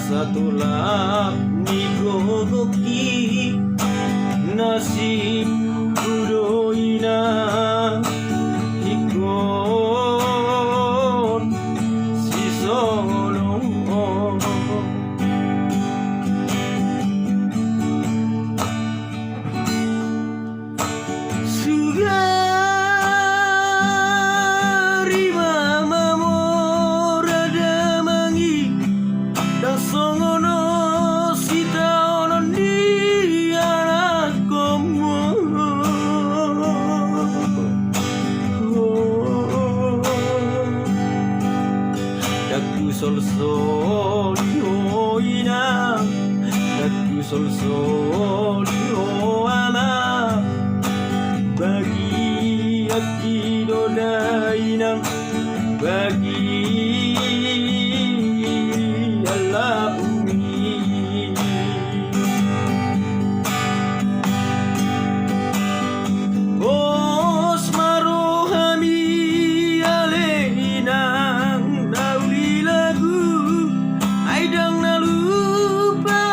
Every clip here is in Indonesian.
Satulak nigogoki nasib kudoina ikon si solong sugari mama morada mangi dan songono sita onon di anak komo daku sol sol yo ina daku sol sol yo ama bagi akido daina bagi Allah bumi bos marohami alenang dauli lagu aidang nalupa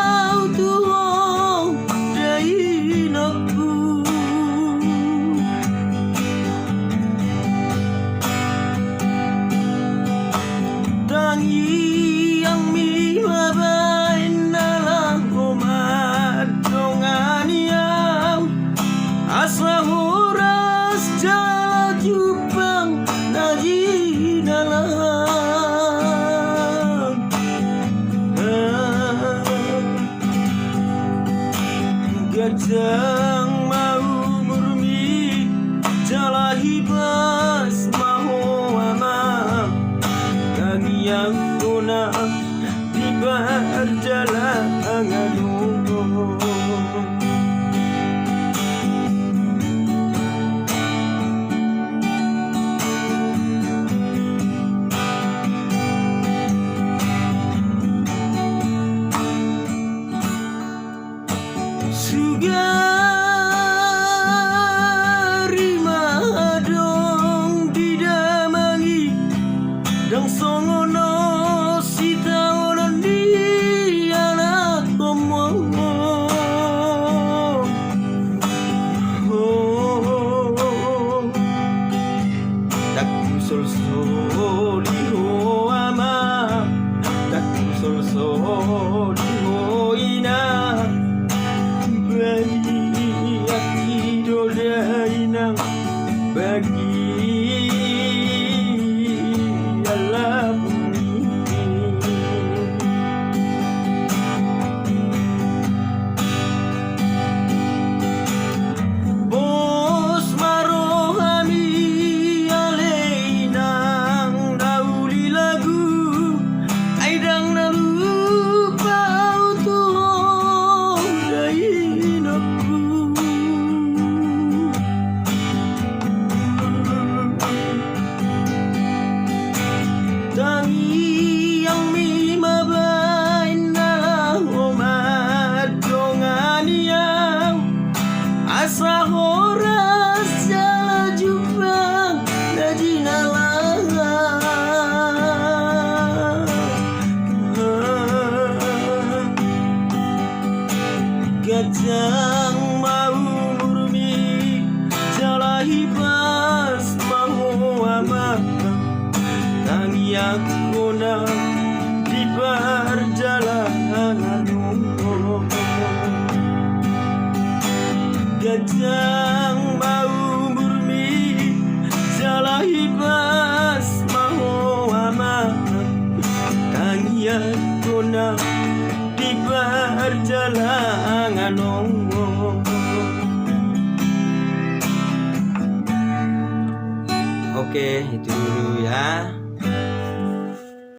utuh dainaku tangi yang milabain dalam umat donganiam asa huras jala jupang naji dalam gajang mau murmi jala hibas maho amam yang guna di perjalanan sugari mahadong didamangi dang songono sita onon di anak komo daku sol sol ho ama daku sol sol ho ina bagi akido daina bagi Allah bumi bos marohami alenang dauli lagu aidang nalupa utuh dainaku tangi yang mimabain dalam umat donganiam asa horas jala jupang naji nalang gajang mau murmi jala hibas mahu amat tangi yang guna di perjalanan gajang mau murmi jala hibas mahu amat tangi yang guna di perjalanan Oke, itu dulu ya.